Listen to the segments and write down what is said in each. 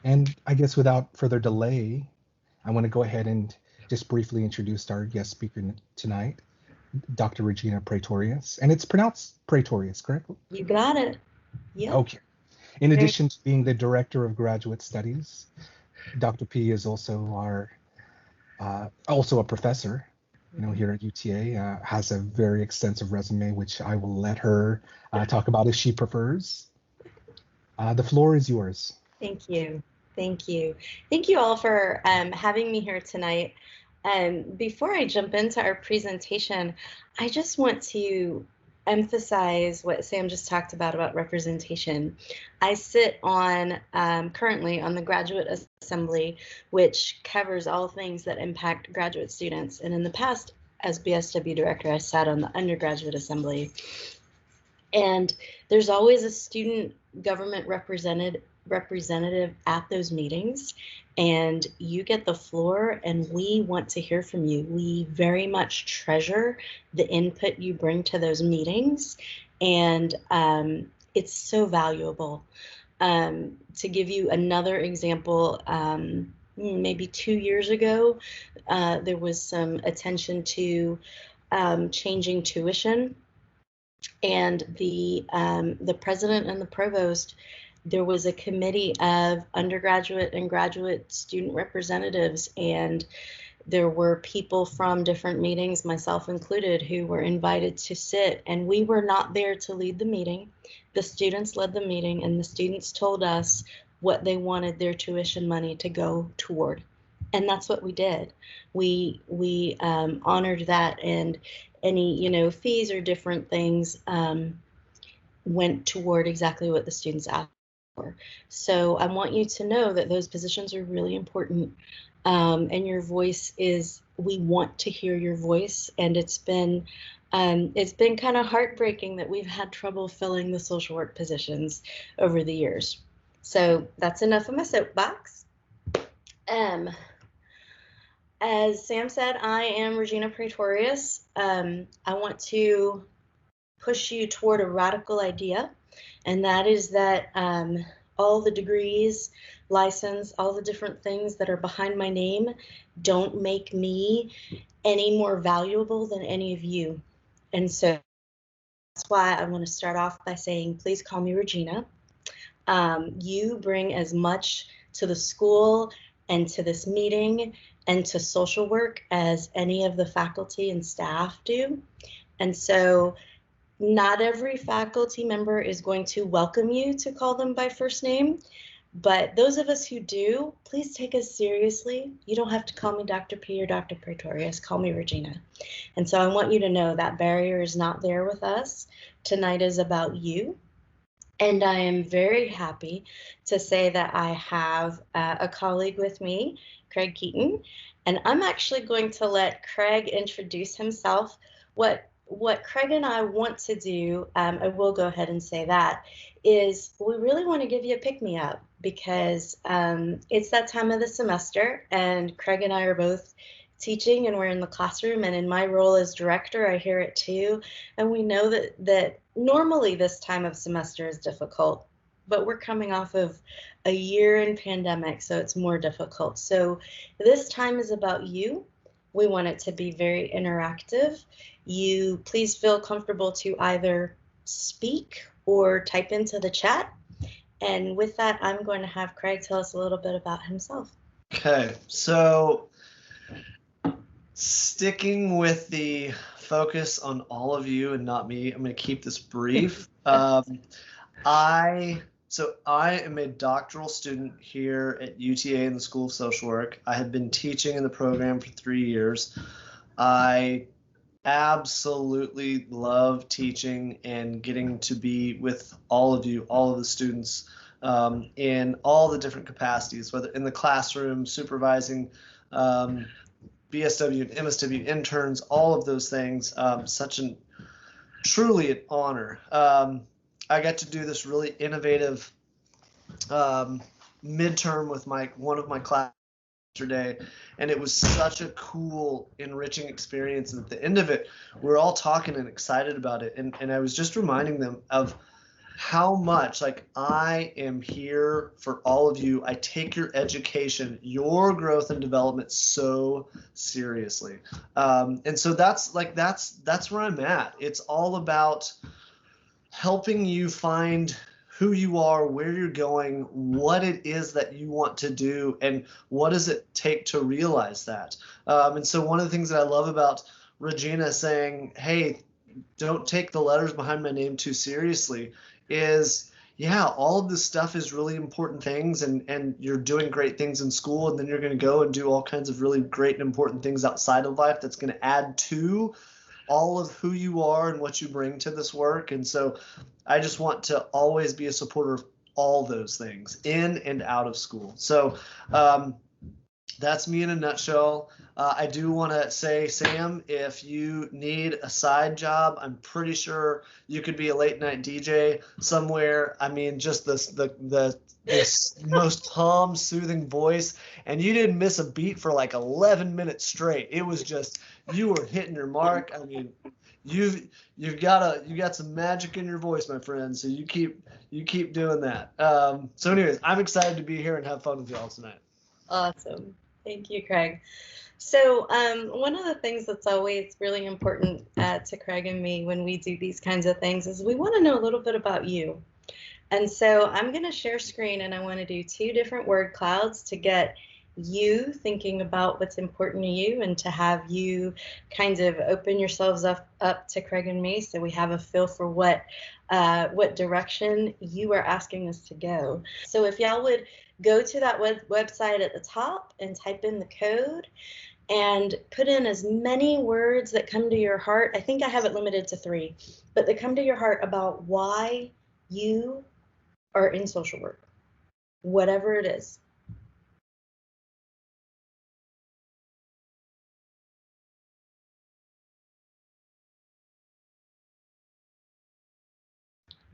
And I guess without further delay, I want to go ahead and just briefly introduce our guest speaker tonight, Dr. Regina Praetorious. And it's pronounced Praetorious, correct? You got it. Yep. Okay. In Very addition to being the Director of Graduate Studies, Dr. P is also a professor, here at UTA, has a very extensive resume, which I will let her talk about if she prefers. The floor is yours. Thank you. Thank you. Thank you all for having me here tonight. Before I jump into our presentation, I just want to emphasize what Sam just talked about representation. I sit on currently on the Graduate Assembly, which covers all things that impact graduate students. And in the past, as BSW director, I sat on the Undergraduate Assembly. And there's always a student government representative at those meetings, and you get the floor, and we want to hear from you. We very much treasure the input you bring to those meetings, and it's so valuable. To give you another example, maybe 2 years ago, there was some attention to changing tuition. And the president and the provost, there was a committee of undergraduate and graduate student representatives, and there were people from different meetings, myself included, who were invited to sit, and we were not there to lead the meeting. The students led the meeting, and the students told us what they wanted their tuition money to go toward. And that's what we did. We honored that, and any fees or different things went toward exactly what the students asked for. So I want you to know that those positions are really important, and your voice we want to hear your voice. And it's been kind of heartbreaking that we've had trouble filling the social work positions over the years. So that's enough of my soapbox. As Sam said, I am Ragina Praetorious. I want to push you toward a radical idea, and that is that all the degrees, license, all the different things that are behind my name don't make me any more valuable than any of you. And so that's why I want to start off by saying, please call me Regina. You bring as much to the school and to this meeting and to social work as any of the faculty and staff do. And so not every faculty member is going to welcome you to call them by first name, but those of us who do, please take us seriously. You don't have to call me Dr. P or Dr. Praetorious, call me Regina. And so I want you to know that barrier is not there with us. Tonight is about you. And I am very happy to say that I have a colleague with me, Craig Keaton, and I'm actually going to let Craig introduce himself. What Craig and I want to do, I will go ahead and say that, is we really want to give you a pick-me-up because it's that time of the semester, and Craig and I are both teaching, and we're in the classroom, and in my role as director, I hear it too. And we know that normally this time of semester is difficult, but we're coming off of a year in pandemic, so it's more difficult. So this time is about you. We want it to be very interactive. You please feel comfortable to either speak or type into the chat. And with that, I'm going to have Craig tell us a little bit about himself. Okay, so sticking with the focus on all of you and not me, I'm going to keep this brief. I am a doctoral student here at UTA in the School of Social Work. I have been teaching in the program for 3 years. I absolutely love teaching and getting to be with all of you, all of the students, in all the different capacities, whether in the classroom, supervising, BSW and MSW interns, all of those things. Truly an honor. I got to do this really innovative midterm with one of my classes yesterday, and it was such a cool, enriching experience. And at the end of it, we're all talking and excited about it. And I was just reminding them of how much like I am here for all of you. I take your education, your growth and development so seriously. And so that's where I'm at. It's all about helping you find who you are, where you're going, what it is that you want to do, and what does it take to realize that. And so one of the things that I love about Regina saying, hey, don't take the letters behind my name too seriously, is yeah, all of this stuff is really important things, and you're doing great things in school, and then you're going to go and do all kinds of really great and important things outside of life that's going to add to all of who you are and what you bring to this work. And so I just want to always be a supporter of all those things in and out of school. So that's me in a nutshell. I do want to say, Sam, if you need a side job, I'm pretty sure you could be a late night DJ somewhere. I mean, just this most calm, soothing voice, and you didn't miss a beat for like 11 minutes straight. It was just, you were hitting your mark. I mean, you got some magic in your voice, my friend. So you keep doing that. So anyways, I'm excited to be here and have fun with y'all tonight. Awesome. Thank you, Craig. So one of the things that's always really important to Craig and me when we do these kinds of things is we want to know a little bit about you. And so I'm going to share screen, and I want to do 2 different word clouds to get you thinking about what's important to you, and to have you kind of open yourselves up to Craig and me, so we have a feel for what direction you are asking us to go. So if y'all would go to that website at the top and type in the code and put in as many words that come to your heart. I think I have it limited to 3, but that come to your heart about why you are in social work, whatever it is.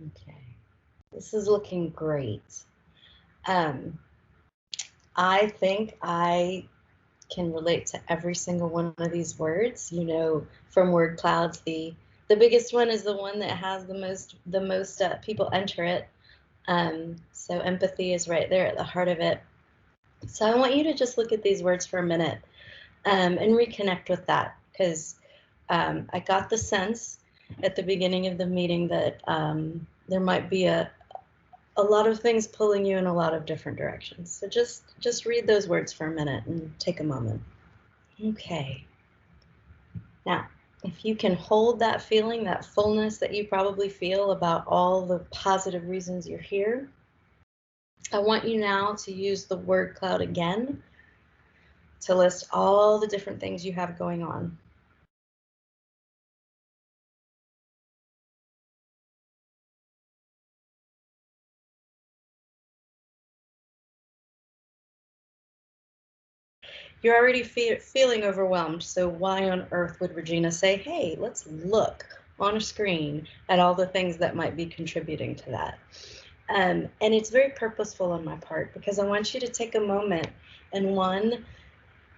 Okay, this is looking great. I think I can relate to every single one of these words. You know, from word clouds, the biggest one is the one that has the most people enter it. So empathy is right there at the heart of it. So I want you to just look at these words for a minute and reconnect with that, because I got the sense at the beginning of the meeting that there might be a lot of things pulling you in a lot of different directions. So just read those words for a minute and take a moment. Okay. Now, if you can hold that feeling, that fullness that you probably feel about all the positive reasons you're here, I want you now to use the word cloud again to list all the different things you have going on. You're already feeling overwhelmed, so why on earth would Regina say, hey, let's look on a screen at all the things that might be contributing to that? And it's very purposeful on my part, because I want you to take a moment and, 1,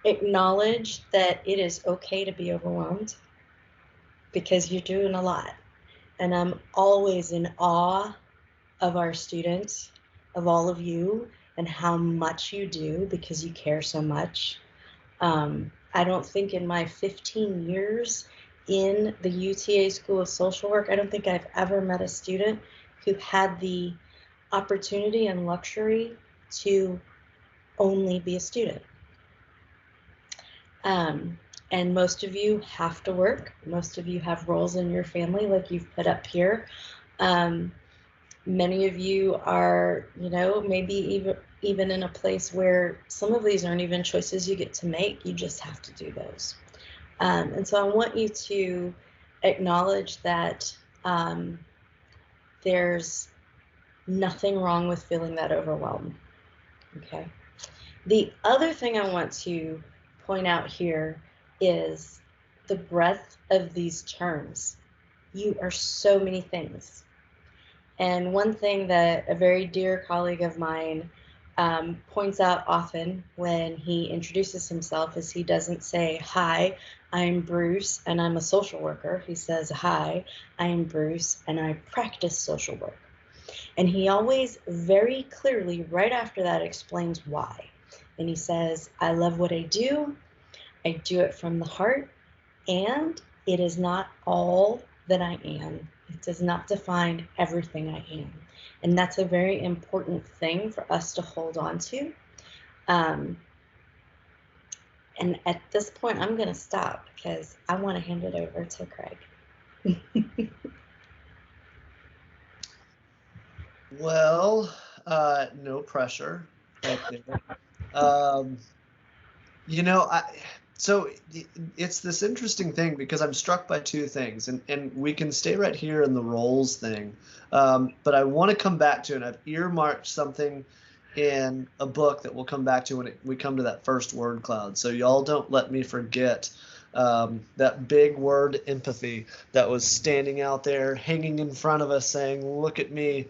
acknowledge that it is okay to be overwhelmed, because you're doing a lot. And I'm always in awe of our students, of all of you, and how much you do, because you care so much. I don't think in my 15 years in the UTA School of Social Work, I don't think I've ever met a student who had the opportunity and luxury to only be a student. And most of you have to work. Most of you have roles in your family, like you've put up here. Many of you are, you know, maybe even in a place where some of these aren't even choices you get to make. You just have to do those. And so I want you to acknowledge that there's nothing wrong with feeling that overwhelmed. Okay. The other thing I want to point out here is the breadth of these terms. You are so many things. And one thing that a very dear colleague of mine points out often when he introduces himself is he doesn't say, hi, I'm Bruce and I'm a social worker. He says, hi, I'm Bruce and I practice social work. And he always very clearly, right after that, explains why. And he says, I love what I do it from the heart, and it is not all that I am. It does not define everything I am. And that's a very important thing for us to hold on to. And at this point, I'm going to stop because I want to hand it over to Craig. Well, no pressure right there. So it's this interesting thing because I'm struck by two things, and we can stay right here in the roles thing. But I want to come back to it. I've earmarked something in a book that we'll come back to when we come to that first word cloud. So y'all don't let me forget that big word empathy that was standing out there, hanging in front of us saying, look at me.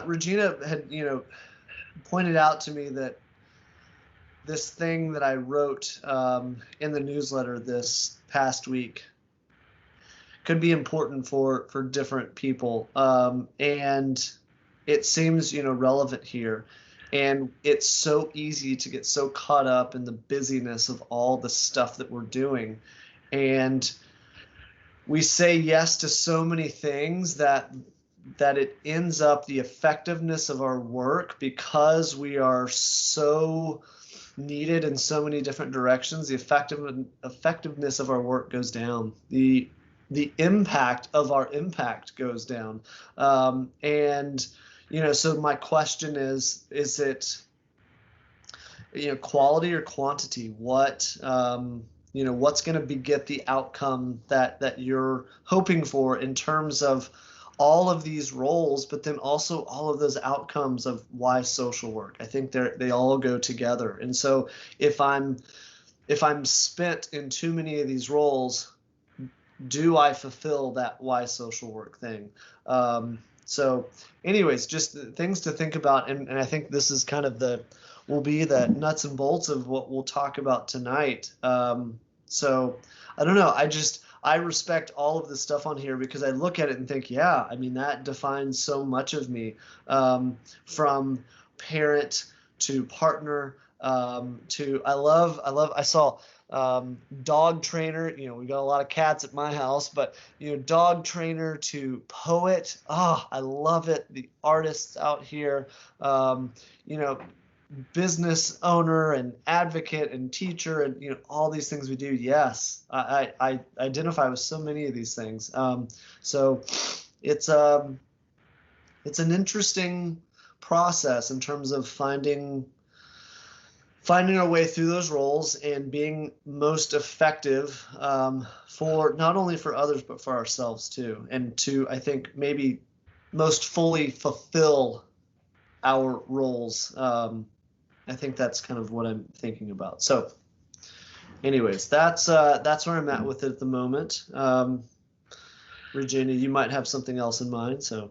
Regina had, pointed out to me that this thing that I wrote in the newsletter this past week could be important for different people. And it seems, relevant here. And it's so easy to get so caught up in the busyness of all the stuff that we're doing. And we say yes to so many things that it ends up the effectiveness of our work, because we are so needed in so many different directions. The effectiveness of our work goes down. The impact of our impact goes down. So my question is it, quality or quantity? What's going to beget the outcome that you're hoping for in terms of all of these roles, but then also all of those outcomes of why social work? I think they all go together. And so if I'm spent in too many of these roles, do I fulfill that why social work thing? So anyways, just things to think about. And I think this is kind of will be the nuts and bolts of what we'll talk about tonight. So I don't know. I respect all of the stuff on here because I look at it and think, yeah, I mean, that defines so much of me, from parent to partner, I saw dog trainer. We got a lot of cats at my house, but dog trainer to poet. I love it. The artists out here, business owner and advocate and teacher, and all these things we do. Yes, I identify with so many of these things. So it's an interesting process in terms of finding our way through those roles and being most effective, for not only for others but for ourselves too, and to, I think, maybe most fully fulfill our roles. I think that's kind of what I'm thinking about. So anyways, that's where I'm at with it at the moment. Regina, you might have something else in mind. So